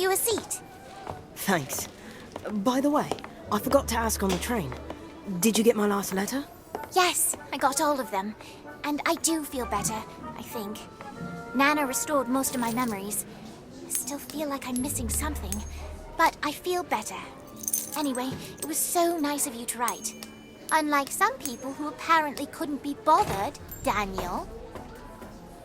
you a seat. Thanks. By the way, I forgot to ask on the train. Did you get my last letter? Yes, I got all of them. And I do feel better, I think. Nana restored most of my memories. I still feel like I'm missing something, but I feel better. Anyway, it was so nice of you to write. Unlike some people who apparently couldn't be bothered, Daniel.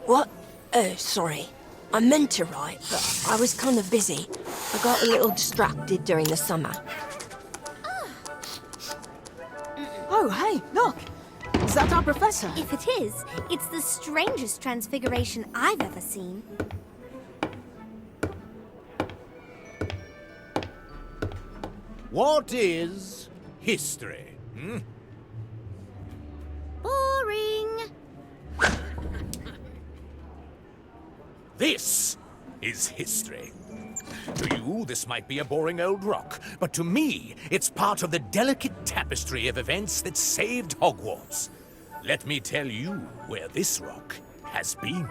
What? Oh, sorry. I meant to write, but I was kind of busy. I got a little distracted during the summer. Oh, hey, look! Is that our professor? If it is, it's the strangest transfiguration I've ever seen. What is history? Boring. This is history. To you, this might be a boring old rock, but to me, it's part of the delicate tapestry of events that saved Hogwarts. Let me tell you where this rock has been.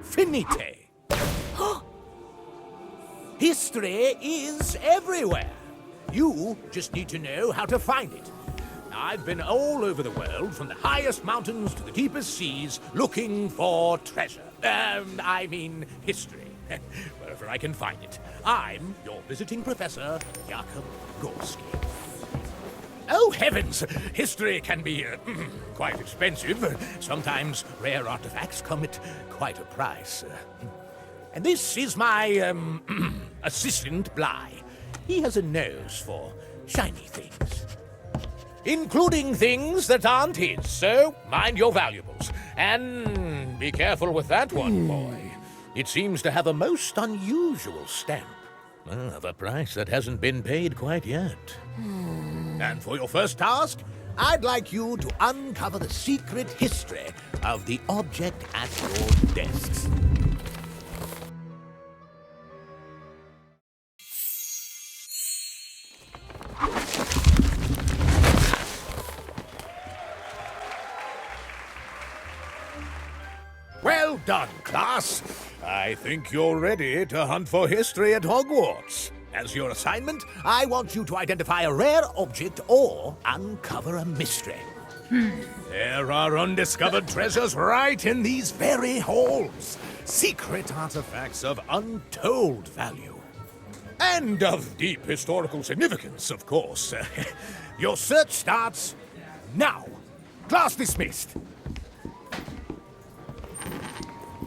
Finite. History is everywhere. You just need to know how to find it. I've been all over the world, from the highest mountains to the deepest seas, looking for treasure. I mean history. Wherever I can find it. I'm your visiting professor, Jakob Gorski. Oh, heavens! History can be quite expensive. Sometimes rare artifacts come at quite a price. And this is my, assistant, Bly. He has a nose for shiny things. Including things that aren't his, so mind your valuables. And be careful with that one, boy. It seems to have a most unusual stamp. Of a price that hasn't been paid quite yet. And for your first task, I'd like you to uncover the secret history of the object at your desks. Well done, class. I think you're ready to hunt for history at Hogwarts. As your assignment, I want you to identify a rare object or uncover a mystery. There are undiscovered treasures right in these very halls. Secret artifacts of untold value. And of deep historical significance, of course. Your search starts now. Class dismissed.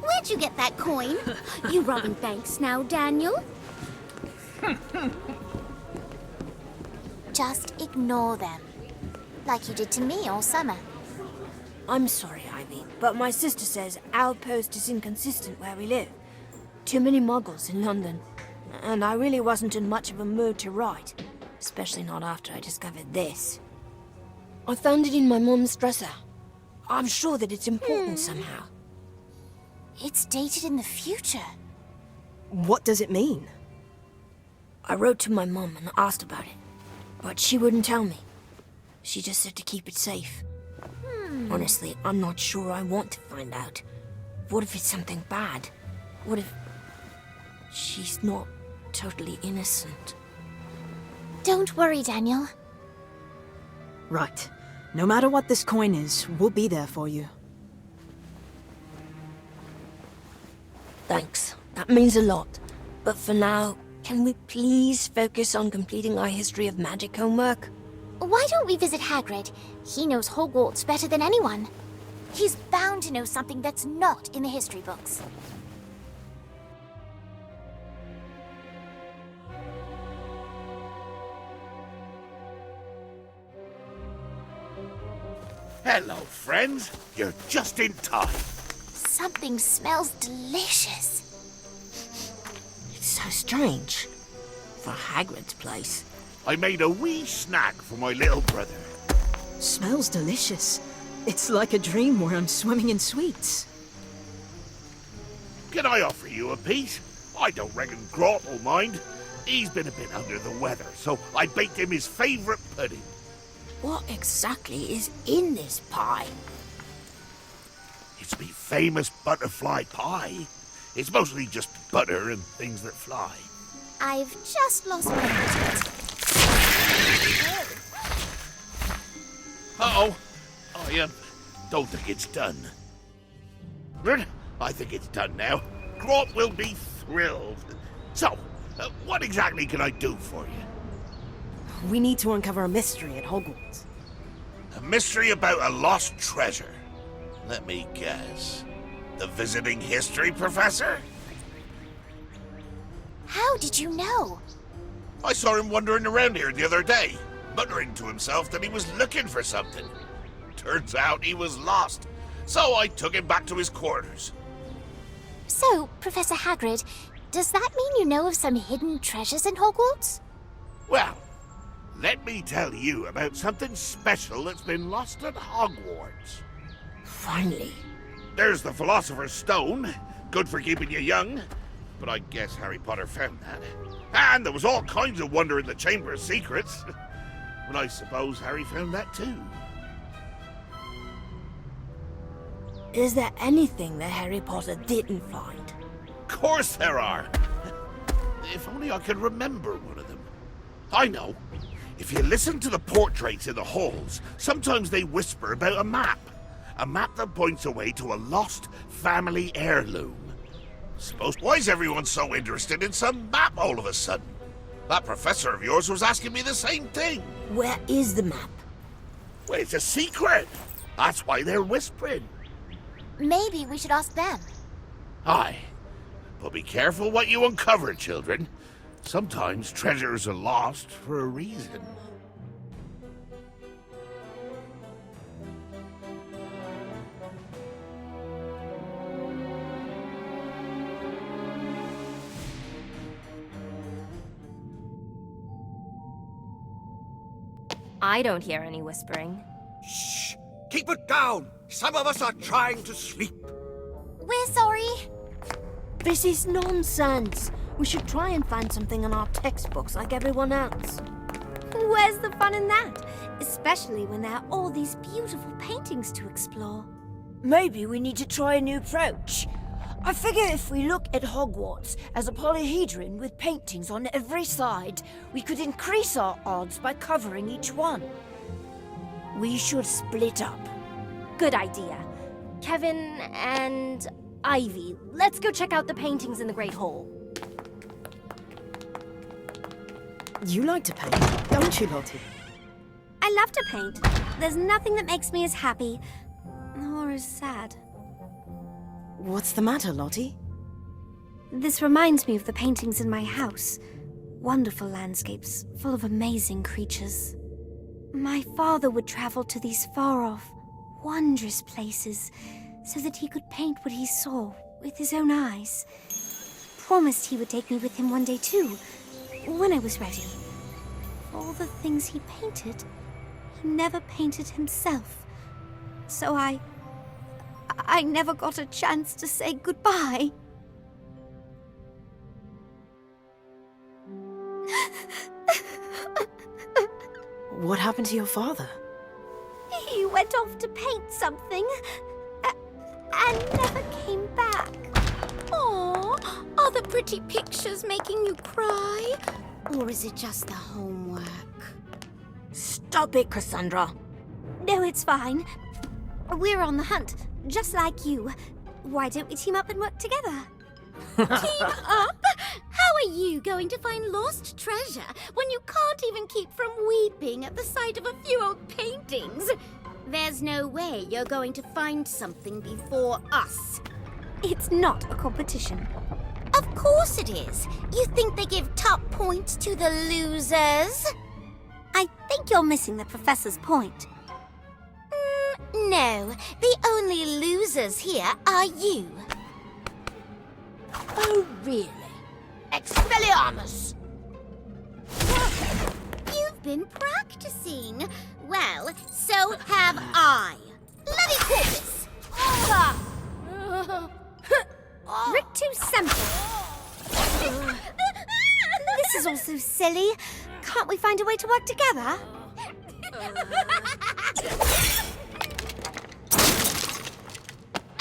Where'd you get that coin? You robbing banks now, Daniel? Just ignore them. Like you did to me all summer. I'm sorry, Ivy, but my sister says our post is inconsistent where we live. Too many muggles in London. And I really wasn't in much of a mood to write. Especially not after I discovered this. I found it in my mom's dresser. I'm sure that it's important somehow. It's dated in the future. What does it mean? I wrote to my mom and asked about it, but she wouldn't tell me. She just said to keep it safe. Honestly, I'm not sure I want to find out. What if it's something bad? What if she's not totally innocent? Don't worry, Daniel. Right. No matter what this coin is, we'll be there for you. Thanks. That means a lot. But for now, can we please focus on completing our history of magic homework? Why don't we visit Hagrid? He knows Hogwarts better than anyone. He's bound to know something that's not in the history books. Hello, friends. You're just in time. Something smells delicious. It's so strange. For Hagrid's place. I made a wee snack for my little brother. Smells delicious. It's like a dream where I'm swimming in sweets. Can I offer you a piece? I don't reckon Grot will mind. He's been a bit under the weather, so I baked him his favourite pudding. What exactly is in this pie? It's me famous butterfly pie. It's mostly just butter and things that fly. I've just lost my appetite. Uh-oh. I don't think it's done. Good. I think it's done now. Grot will be thrilled. So, what exactly can I do for you? We need to uncover a mystery at Hogwarts. A mystery about a lost treasure. Let me guess. The visiting history professor? How did you know? I saw him wandering around here the other day, muttering to himself that he was looking for something. Turns out he was lost, so I took him back to his quarters. So, Professor Hagrid, does that mean you know of some hidden treasures in Hogwarts? Well, let me tell you about something special that's been lost at Hogwarts. Finally. There's the Philosopher's Stone, good for keeping you young, but I guess Harry Potter found that. And there was all kinds of wonder in the Chamber of Secrets, but I suppose Harry found that too. Is there anything that Harry Potter didn't find? Of course there are. If only I could remember one of them. I know. If you listen to the portraits in the halls, sometimes they whisper about a map. A map that points away to a lost family heirloom. Suppose why is everyone so interested in some map all of a sudden? That professor of yours was asking me the same thing. Where is the map? Well, it's a secret. That's why they're whispering. Maybe we should ask them. Aye. But be careful what you uncover, children. Sometimes treasures are lost for a reason. I don't hear any whispering. Shh! Keep it down! Some of us are trying to sleep. We're sorry. This is nonsense. We should try and find something in our textbooks like everyone else. Where's the fun in that? Especially when there are all these beautiful paintings to explore. Maybe we need to try a new approach. I figure if we look at Hogwarts as a polyhedron with paintings on every side, we could increase our odds by covering each one. We should split up. Good idea. Kevin and Ivy, let's go check out the paintings in the Great Hall. You like to paint, don't you, Lottie? I love to paint. There's nothing that makes me as happy or as sad. What's the matter, Lottie? This reminds me of the paintings in my house. Wonderful landscapes, full of amazing creatures. My father would travel to these far-off, wondrous places so that he could paint what he saw with his own eyes. Promised he would take me with him one day too, when I was ready. For all the things he painted, he never painted himself. So I never got a chance to say goodbye. What happened to your father? He went off to paint something and never came back. Aw, are the pretty pictures making you cry? Or is it just the homework? Stop it, Cassandra. No, it's fine. We're on the hunt, just like you. Why don't we team up and work together? Team up? How are you going to find lost treasure when you can't even keep from weeping at the sight of a few old paintings? There's no way you're going to find something before us. It's not a competition. Of course it is. You think they give top points to the losers? I think you're missing the professor's point. No, the only losers here are you. Oh, really? Expelliarmus! You've been practicing. Well, so have I. Bloody corpus! Rictus semper. This is all so silly. Can't we find a way to work together?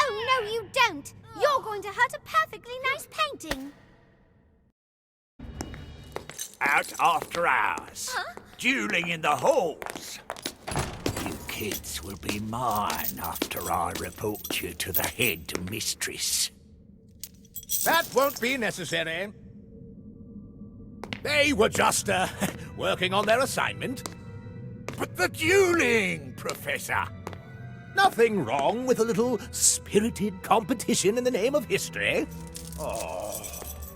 Oh, no, you don't. You're going to hurt a perfectly nice painting. Out after hours. Dueling in the halls. You kids will be mine after I report you to the head mistress. That won't be necessary. They were just, working on their assignment. But the dueling, Professor! Nothing wrong with a little spirited competition in the name of history.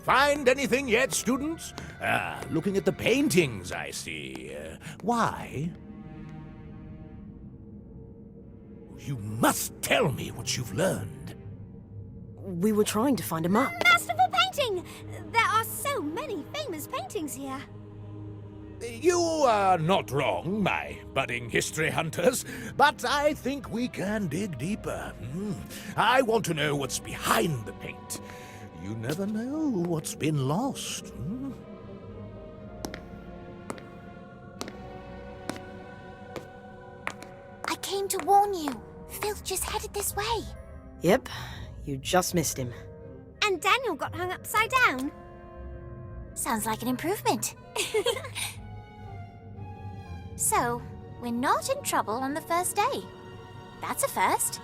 Find anything yet, students? Looking at the paintings, I see. Why? You must tell me what you've learned. We were trying to find a map. Masterful painting! There are so many famous paintings here. You are not wrong, my budding history hunters, but I think we can dig deeper. I want to know what's behind the paint. You never know what's been lost. I came to warn you. Filch is headed this way. Yep, you just missed him. And Daniel got hung upside down. Sounds like an improvement. So, we're not in trouble on the first day. That's a first.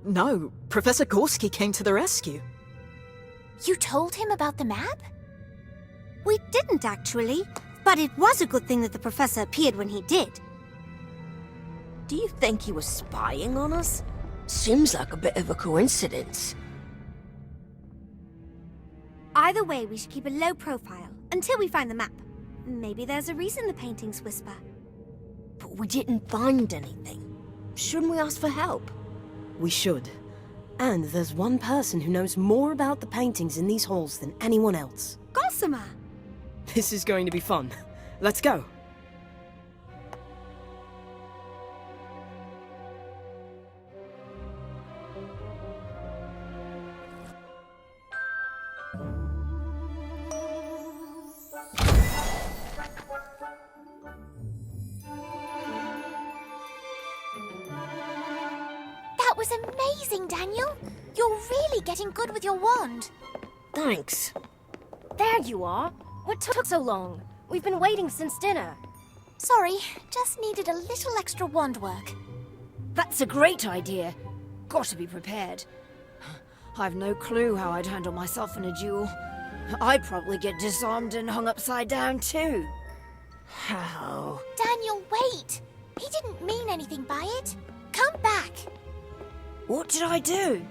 No, Professor Gorski came to the rescue. You told him about the map? We didn't actually, but it was a good thing that the professor appeared when he did. Do you think he was spying on us? Seems like a bit of a coincidence. Either way, we should keep a low profile until we find the map. Maybe there's a reason the paintings whisper. But we didn't find anything. Shouldn't we ask for help? We should. And there's one person who knows more about the paintings in these halls than anyone else. Gossamer! This is going to be fun. Let's go. That was amazing, Daniel. You're really getting good with your wand. Thanks. There you are. What took so long? We've been waiting since dinner. Sorry, just needed a little extra wand work. That's a great idea. Got to be prepared. I've no clue how I'd handle myself in a duel. I'd probably get disarmed and hung upside down too. How? Daniel, wait! He didn't mean anything by it. Come back. What did I do?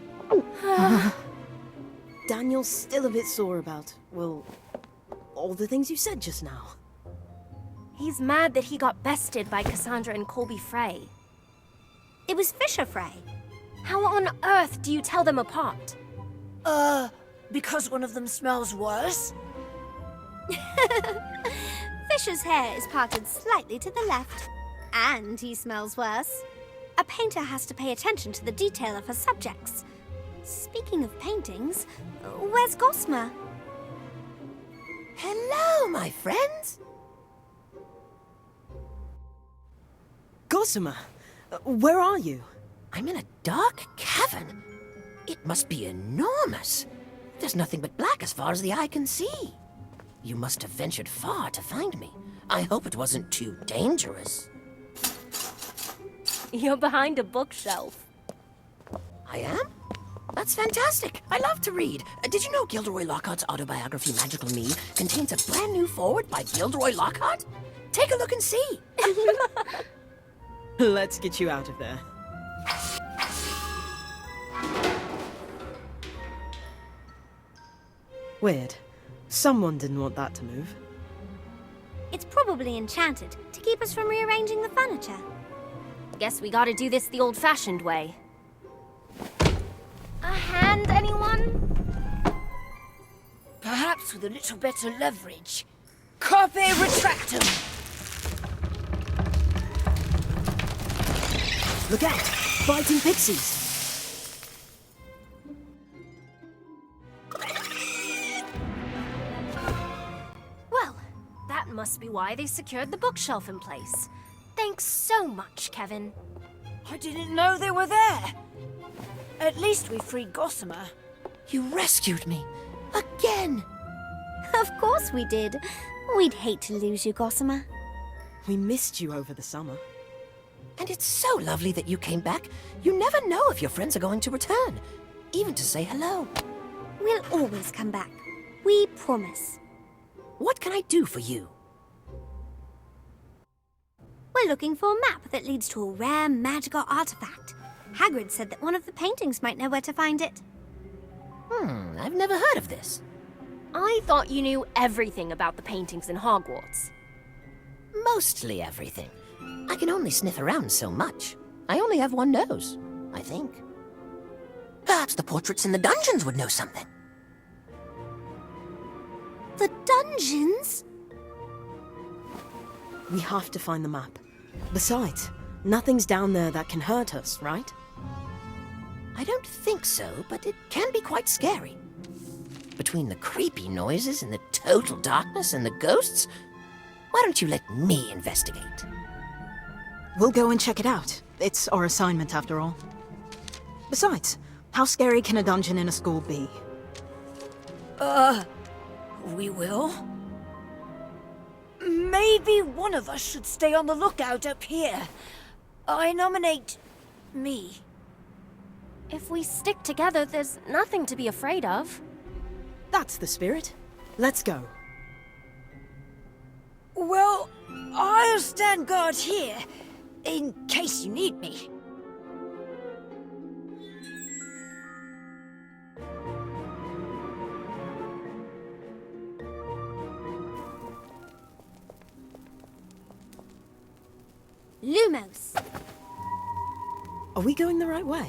Daniel's still a bit sore about, well, all the things you said just now. He's mad that he got bested by Cassandra and Colby Frey. It was Fisher Frey. How on earth do you tell them apart? Because one of them smells worse? Fisher's hair is parted slightly to the left. And he smells worse. A painter has to pay attention to the detail of her subjects. Speaking of paintings, where's Gossamer? Hello, my friends. Gossamer, where are you? I'm in a dark cavern. It must be enormous. There's nothing but black as far as the eye can see. You must have ventured far to find me. I hope it wasn't too dangerous. You're behind a bookshelf. I am? That's fantastic. I love to read. Did you know Gilderoy Lockhart's autobiography, Magical Me, contains a brand new foreword by Gilderoy Lockhart? Take a look and see. Let's get you out of there. Weird. Someone didn't want that to move. It's probably enchanted to keep us from rearranging the furniture. Guess we gotta do this the old-fashioned way. A hand, anyone? Perhaps with a little better leverage. Carpe retractum! Look out! Biting pixies! Well, that must be why they secured the bookshelf in place. Thanks so much, Kevin. I didn't know they were there. At least we freed Gossamer. You rescued me. Again! Of course we did. We'd hate to lose you, Gossamer. We missed you over the summer. And it's so lovely that you came back. You never know if your friends are going to return, even to say hello. We'll always come back. We promise. What can I do for you? We're looking for a map that leads to a rare magical artifact. Hagrid said that one of the paintings might know where to find it. I've never heard of this. I thought you knew everything about the paintings in Hogwarts. Mostly everything. I can only sniff around so much. I only have one nose, I think. Perhaps the portraits in the dungeons would know something. The dungeons? We have to find the map. Besides, nothing's down there that can hurt us, right? I don't think so, but it can be quite scary. Between the creepy noises and the total darkness and the ghosts, why don't you let me investigate? We'll go and check it out. It's our assignment, after all. Besides, how scary can a dungeon in a school be? We will. Maybe one of us should stay on the lookout up here. I nominate me. If we stick together, there's nothing to be afraid of. That's the spirit. Let's go. Well, I'll stand guard here, in case you need me. Lumos. Are we going the right way?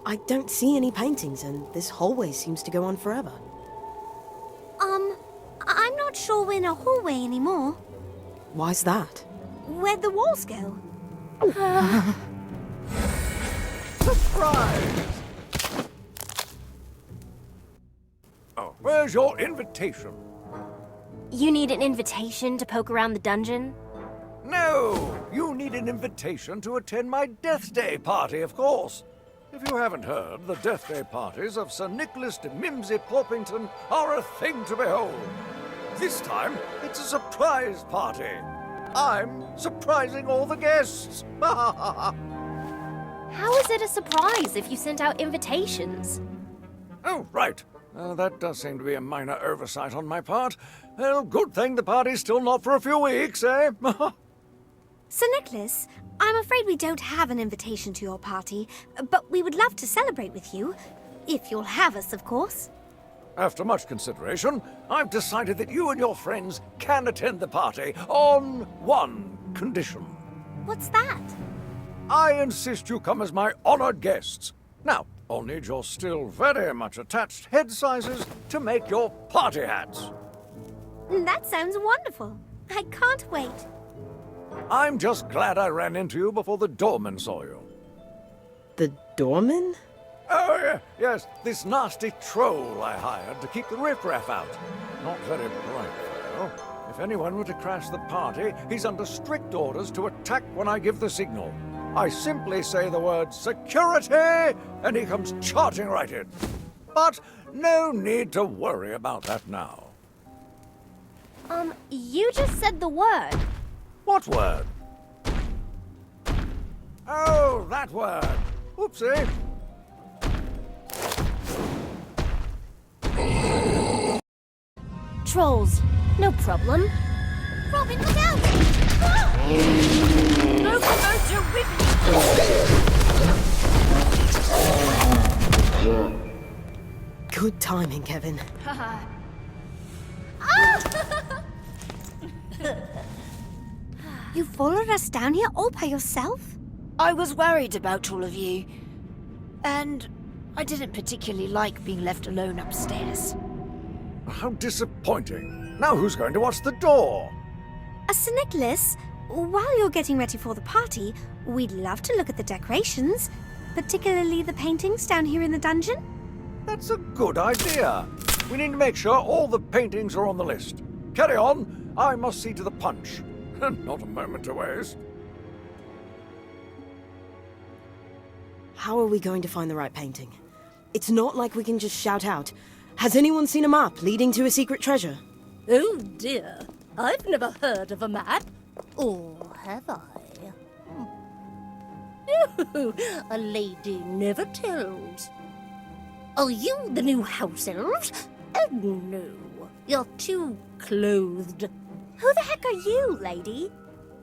I don't see any paintings, and this hallway seems to go on forever. I'm not sure we're in a hallway anymore. Why's that? Where'd the walls go? Surprise! Oh, where's your invitation? You need an invitation to poke around the dungeon? No! You need an invitation to attend my Death Day party, of course. If you haven't heard, the Death Day parties of Sir Nicholas de Mimsy Porpington are a thing to behold. This time, it's a surprise party. I'm surprising all the guests. How is it a surprise if you sent out invitations? Oh, right. That does seem to be a minor oversight on my part. Well, good thing the party's still not for a few weeks, eh? Sir Nicholas, I'm afraid we don't have an invitation to your party, but we would love to celebrate with you. If you'll have us, of course. After much consideration, I've decided that you and your friends can attend the party on one condition. What's that? I insist you come as my honored guests. Now, I'll need your still very much attached head sizes to make your party hats. That sounds wonderful. I can't wait. I'm just glad I ran into you before the doorman saw you. The doorman? Oh, yes, this nasty troll I hired to keep the riffraff out. Not very bright, though. If anyone were to crash the party, he's under strict orders to attack when I give the signal. I simply say the word security, and he comes charging right in. But no need to worry about that now. You just said the word. What word? Oh, that word. Oopsie. Trolls, no problem. Robin, look out! Good timing, Kevin. You followed us down here all by yourself? I was worried about all of you. And I didn't particularly like being left alone upstairs. How disappointing. Now who's going to watch the door? Sir Nicholas, while you're getting ready for the party, we'd love to look at the decorations, particularly the paintings down here in the dungeon. That's a good idea. We need to make sure all the paintings are on the list. Carry on. I must see to the punch. Not a moment to waste. How are we going to find the right painting? It's not like we can just shout out, "Has anyone seen a map leading to a secret treasure?" Oh dear, I've never heard of a map. Or have I? No, a lady never tells. Are you the new house elves? Oh no, you're too clothed. Who the heck are you, lady?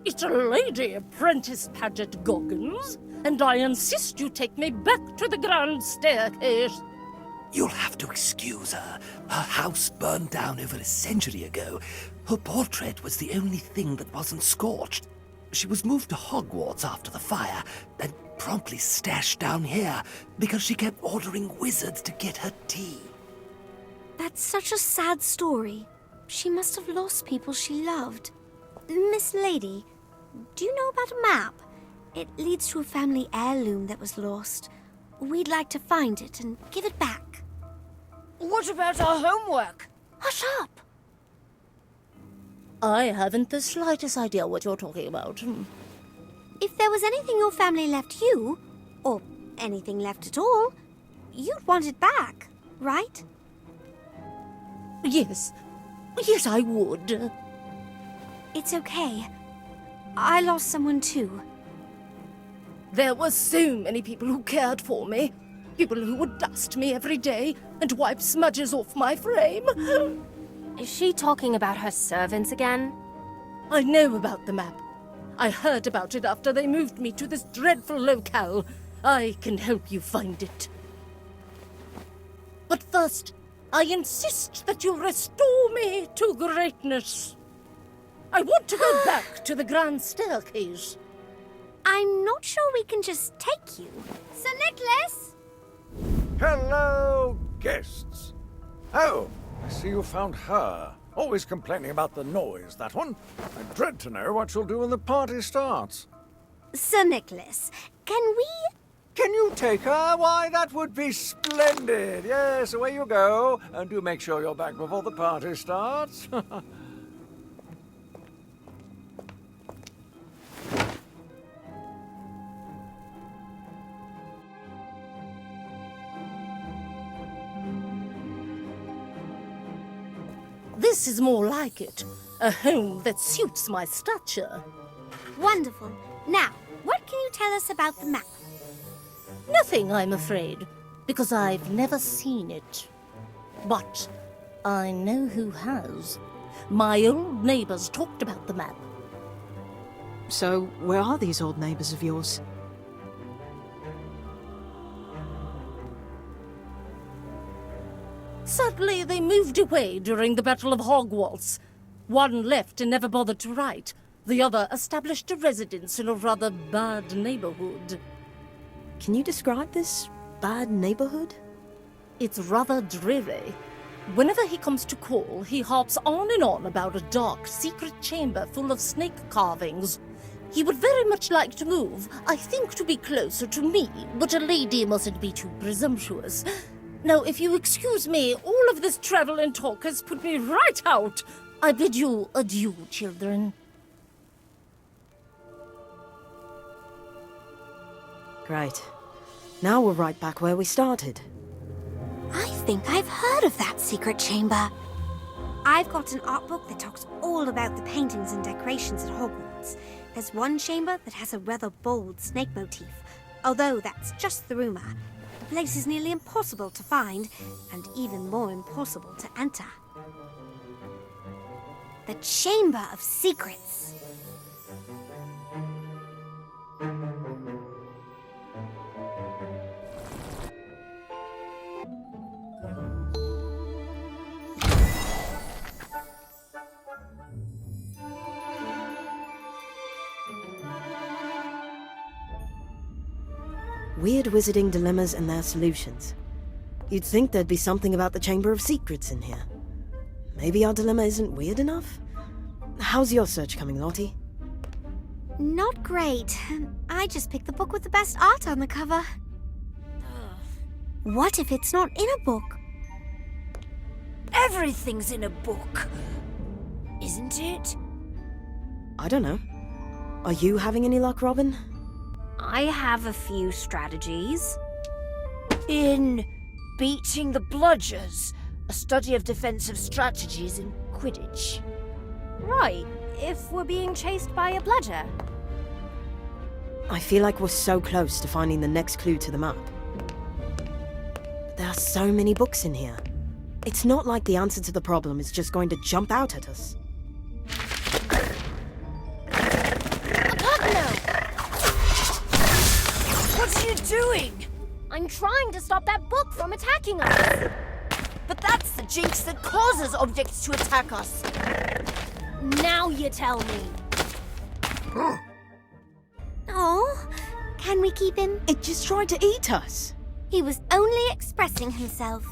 It's a lady apprentice Paget Goggins, and I insist you take me back to the grand staircase. You'll have to excuse her. Her house burned down over a century ago. Her portrait was the only thing that wasn't scorched. She was moved to Hogwarts after the fire, then promptly stashed down here because she kept ordering wizards to get her tea. That's such a sad story. She must have lost people she loved. Miss Lady, do you know about a map? It leads to a family heirloom that was lost. We'd like to find it and give it back. What about our homework? Hush up! I haven't the slightest idea what you're talking about. If there was anything your family left you, or anything left at all, you'd want it back, right? Yes. Yes, I would. It's okay. I lost someone too. There were so many people who cared for me. People who would dust me every day and wipe smudges off my frame. Is she talking about her servants again? I know about the map. I heard about it after they moved me to this dreadful locale. I can help you find it. But first, I insist that you restore me to greatness. I want to go back to the grand staircase. I'm not sure we can just take you. Sir Nicholas? Hello, guests. Oh, I see you found her. Always complaining about the noise, that one. I dread to know what she'll do when the party starts. Sir Nicholas, can we... Can you take her? Why, that would be splendid. Yes, away you go. And do make sure you're back before the party starts. This is more like it. A home that suits my stature. Wonderful. Now, what can you tell us about the map? Nothing, I'm afraid, because I've never seen it. But I know who has. My old neighbors talked about the map. So, where are these old neighbors of yours? Sadly, they moved away during the Battle of Hogwarts. One left and never bothered to write. The other established a residence in a rather bad neighborhood. Can you describe this bad neighborhood? It's rather dreary. Whenever he comes to call, he harps on and on about a dark, secret chamber full of snake carvings. He would very much like to move, I think to be closer to me, but a lady mustn't be too presumptuous. Now, if you excuse me, all of this travel and talk has put me right out. I bid you adieu, children. Great. Now we're right back where we started. I think I've heard of that secret chamber. I've got an art book that talks all about the paintings and decorations at Hogwarts. There's one chamber that has a rather bold snake motif, although that's just the rumor. The place is nearly impossible to find, and even more impossible to enter. The Chamber of Secrets. Weird wizarding dilemmas and their solutions. You'd think there'd be something about the Chamber of Secrets in here. Maybe our dilemma isn't weird enough? How's your search coming, Lottie? Not great. I just picked the book with the best art on the cover. What if it's not in a book? Everything's in a book, isn't it? I don't know. Are you having any luck, Robin? I have a few strategies. In Beating the Bludgers, a study of defensive strategies in Quidditch. Right, if we're being chased by a bludger. I feel like we're so close to finding the next clue to the map. But there are so many books in here. It's not like the answer to the problem is just going to jump out at us. What are you doing? I'm trying to stop that book from attacking us. But that's the jinx that causes objects to attack us. Now you tell me. Oh, can we keep him? It just tried to eat us. He was only expressing himself.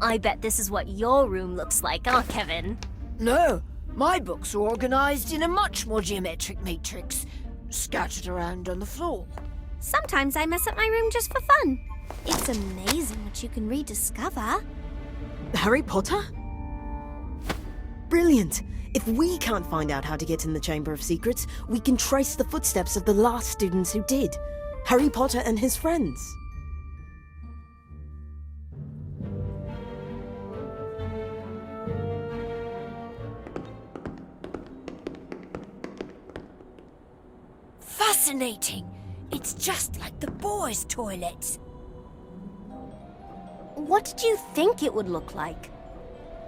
I bet this is what your room looks like, huh, Kevin? No, my books are organized in a much more geometric matrix, scattered around on the floor. Sometimes I mess up my room just for fun. It's amazing what you can rediscover. Harry Potter? Brilliant! If we can't find out how to get in the Chamber of Secrets, we can trace the footsteps of the last students who did. Harry Potter and his friends. Fascinating! It's just like the boys' toilets. What did you think it would look like?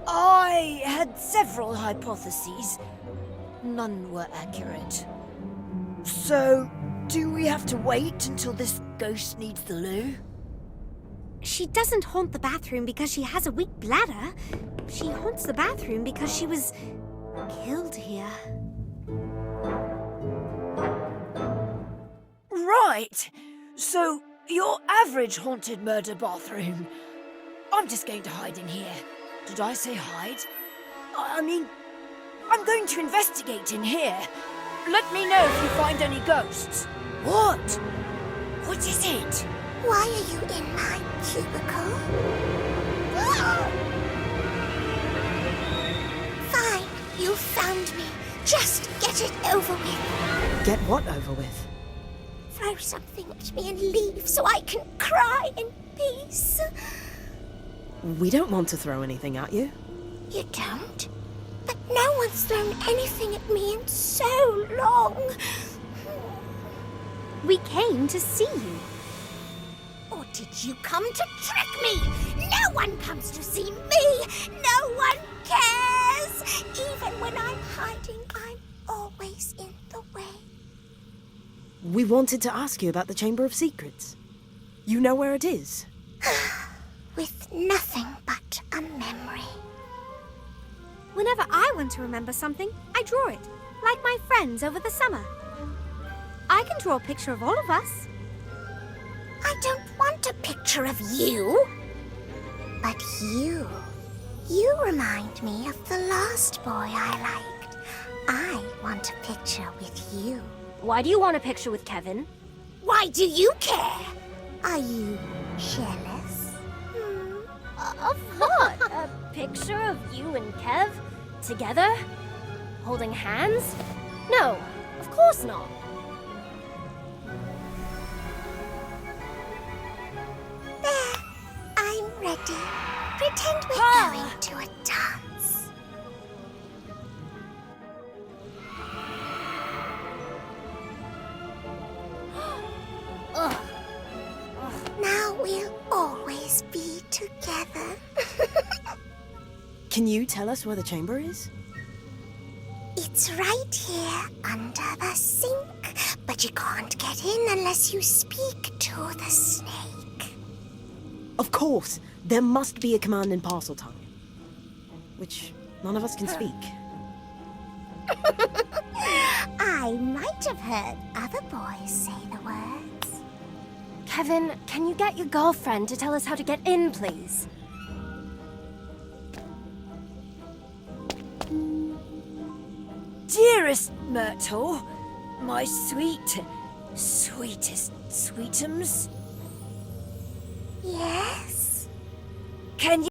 I had several hypotheses. None were accurate. So, do we have to wait until this ghost needs the loo? She doesn't haunt the bathroom because she has a weak bladder. She haunts the bathroom because she was killed here. Right! So, your average haunted murder bathroom. I'm just going to hide in here. Did I say hide? I mean, I'm going to investigate in here. Let me know if you find any ghosts. What? What is it? Why are you in my cubicle? Fine, you found me. Just get it over with. Get what over with? Throw something at me and leave so I can cry in peace. We don't want to throw anything at you. You don't? But no one's thrown anything at me in so long. We came to see you. Or did you come to trick me? No one comes to see me. No one cares. Even when I'm hiding, I'm always in the way. We wanted to ask you about the Chamber of Secrets. You know where it is? With nothing but a memory. Whenever I want to remember something, I draw it, like my friends over the summer. I can draw a picture of all of us. I don't want a picture of you. But you. You remind me of the last boy I liked. I want a picture with you. Why do you want a picture with Kevin? Why do you care? Are you jealous? Of what? A picture of you and Kev? Together? Holding hands? No, of course not. There, I'm ready. Pretend we're going to a dance. Ugh. Now we'll always be together. Can you tell us where the chamber is? It's right here under the sink, but you can't get in unless you speak to the snake. Of course, there must be a command in Parseltongue, which none of us can speak. I might have heard other boys say the words. Kevin, can you get your girlfriend to tell us how to get in, please? Dear Dearest Myrtle, my sweetest sweetums. Yes? Can you